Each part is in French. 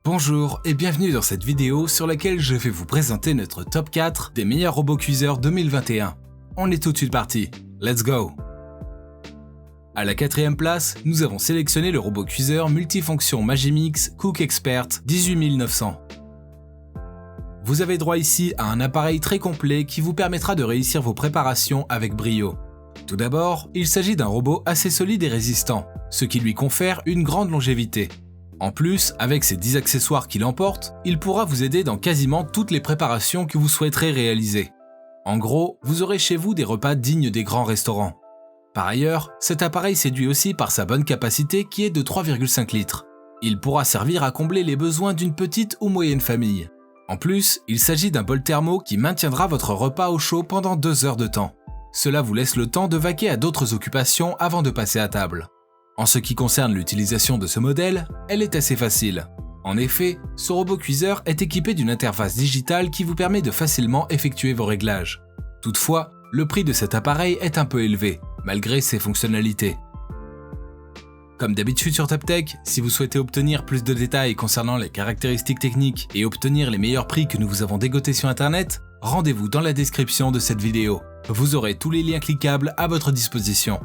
Bonjour et bienvenue dans cette vidéo sur laquelle je vais vous présenter notre top 4 des meilleurs robots cuiseurs 2021. On est tout de suite parti, let's go! À la 4e place, nous avons sélectionné le robot cuiseur multifonction Magimix Cook Expert 18900. Vous avez droit ici à un appareil très complet qui vous permettra de réussir vos préparations avec brio. Tout d'abord, il s'agit d'un robot assez solide et résistant, ce qui lui confère une grande longévité. En plus, avec ses 10 accessoires qu'il emporte, il pourra vous aider dans quasiment toutes les préparations que vous souhaiterez réaliser. En gros, vous aurez chez vous des repas dignes des grands restaurants. Par ailleurs, cet appareil séduit aussi par sa bonne capacité qui est de 3,5 litres. Il pourra servir à combler les besoins d'une petite ou moyenne famille. En plus, il s'agit d'un bol thermo qui maintiendra votre repas au chaud pendant 2 heures de temps. Cela vous laisse le temps de vaquer à d'autres occupations avant de passer à table. En ce qui concerne l'utilisation de ce modèle, elle est assez facile. En effet, ce robot cuiseur est équipé d'une interface digitale qui vous permet de facilement effectuer vos réglages. Toutefois, le prix de cet appareil est un peu élevé, malgré ses fonctionnalités. Comme d'habitude sur TopTech, si vous souhaitez obtenir plus de détails concernant les caractéristiques techniques et obtenir les meilleurs prix que nous vous avons dégotés sur internet, rendez-vous dans la description de cette vidéo. Vous aurez tous les liens cliquables à votre disposition.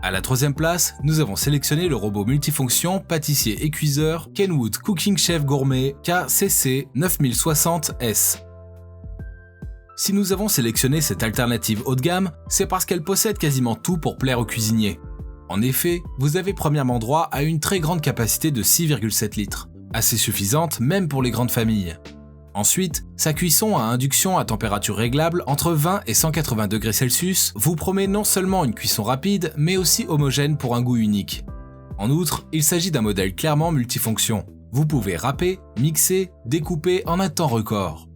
À la 3e place, nous avons sélectionné le robot multifonction pâtissier et cuiseur Kenwood Cooking Chef Gourmet KCC 9060S. Si nous avons sélectionné cette alternative haut de gamme, c'est parce qu'elle possède quasiment tout pour plaire aux cuisiniers. En effet, vous avez premièrement droit à une très grande capacité de 6,7 litres, assez suffisante même pour les grandes familles. Ensuite, sa cuisson à induction à température réglable entre 20 et 180 degrés Celsius vous promet non seulement une cuisson rapide, mais aussi homogène pour un goût unique. En outre, il s'agit d'un modèle clairement multifonction. Vous pouvez râper, mixer, découper en un temps record.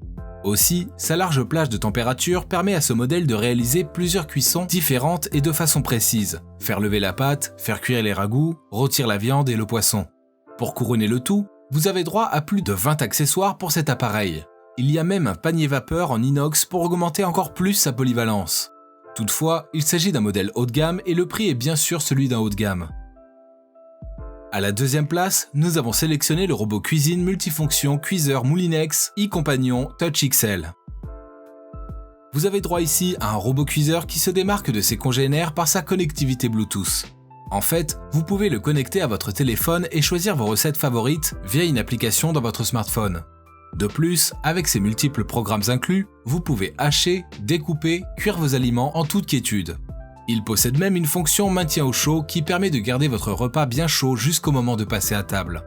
Aussi, sa large plage de température permet à ce modèle de réaliser plusieurs cuissons différentes et de façon précise. Faire lever la pâte, faire cuire les ragoûts, rôtir la viande et le poisson. Pour couronner le tout, vous avez droit à plus de 20 accessoires pour cet appareil. Il y a même un panier vapeur en inox pour augmenter encore plus sa polyvalence. Toutefois, il s'agit d'un modèle haut de gamme et le prix est bien sûr celui d'un haut de gamme. À la 2e place, nous avons sélectionné le robot cuisine multifonction cuiseur Moulinex e-Compagnon Touch XL. Vous avez droit ici à un robot cuiseur qui se démarque de ses congénères par sa connectivité Bluetooth. En fait, vous pouvez le connecter à votre téléphone et choisir vos recettes favorites via une application dans votre smartphone. De plus, avec ses multiples programmes inclus, vous pouvez hacher, découper, cuire vos aliments en toute quiétude. Il possède même une fonction maintien au chaud qui permet de garder votre repas bien chaud jusqu'au moment de passer à table.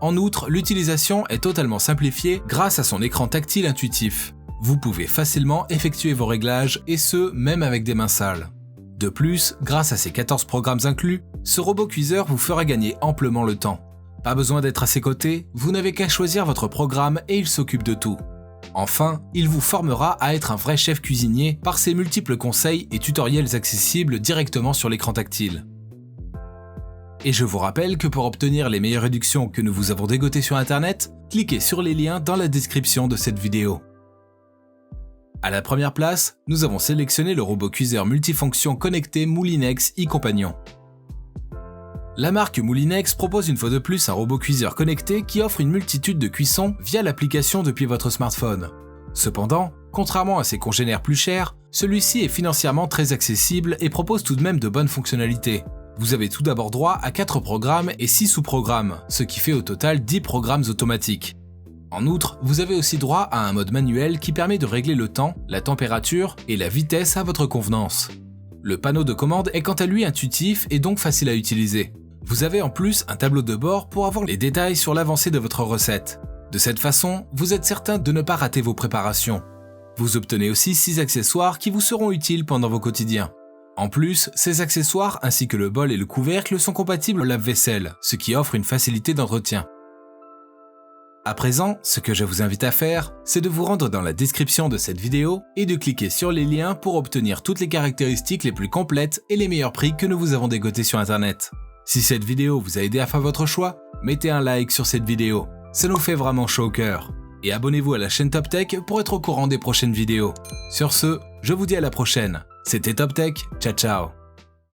En outre, l'utilisation est totalement simplifiée grâce à son écran tactile intuitif. Vous pouvez facilement effectuer vos réglages et ce, même avec des mains sales. De plus, grâce à ses 14 programmes inclus, ce robot cuiseur vous fera gagner amplement le temps. Pas besoin d'être à ses côtés, vous n'avez qu'à choisir votre programme et il s'occupe de tout. Enfin, il vous formera à être un vrai chef cuisinier par ses multiples conseils et tutoriels accessibles directement sur l'écran tactile. Et je vous rappelle que pour obtenir les meilleures réductions que nous vous avons dégotées sur internet, cliquez sur les liens dans la description de cette vidéo. À la 1re place, nous avons sélectionné le robot cuiseur multifonction connecté Moulinex e-Compagnon. La marque Moulinex propose une fois de plus un robot cuiseur connecté qui offre une multitude de cuissons via l'application depuis votre smartphone. Cependant, contrairement à ses congénères plus chers, celui-ci est financièrement très accessible et propose tout de même de bonnes fonctionnalités. Vous avez tout d'abord droit à 4 programmes et 6 sous-programmes, ce qui fait au total 10 programmes automatiques. En outre, vous avez aussi droit à un mode manuel qui permet de régler le temps, la température et la vitesse à votre convenance. Le panneau de commande est quant à lui intuitif et donc facile à utiliser. Vous avez en plus un tableau de bord pour avoir les détails sur l'avancée de votre recette. De cette façon, vous êtes certain de ne pas rater vos préparations. Vous obtenez aussi 6 accessoires qui vous seront utiles pendant vos quotidiens. En plus, ces accessoires ainsi que le bol et le couvercle sont compatibles au lave-vaisselle, ce qui offre une facilité d'entretien. À présent, ce que je vous invite à faire, c'est de vous rendre dans la description de cette vidéo et de cliquer sur les liens pour obtenir toutes les caractéristiques les plus complètes et les meilleurs prix que nous vous avons dégotés sur internet. Si cette vidéo vous a aidé à faire votre choix, mettez un like sur cette vidéo, ça nous fait vraiment chaud au cœur. Et abonnez-vous à la chaîne TopTech pour être au courant des prochaines vidéos. Sur ce, je vous dis à la prochaine. C'était TopTech, ciao ciao.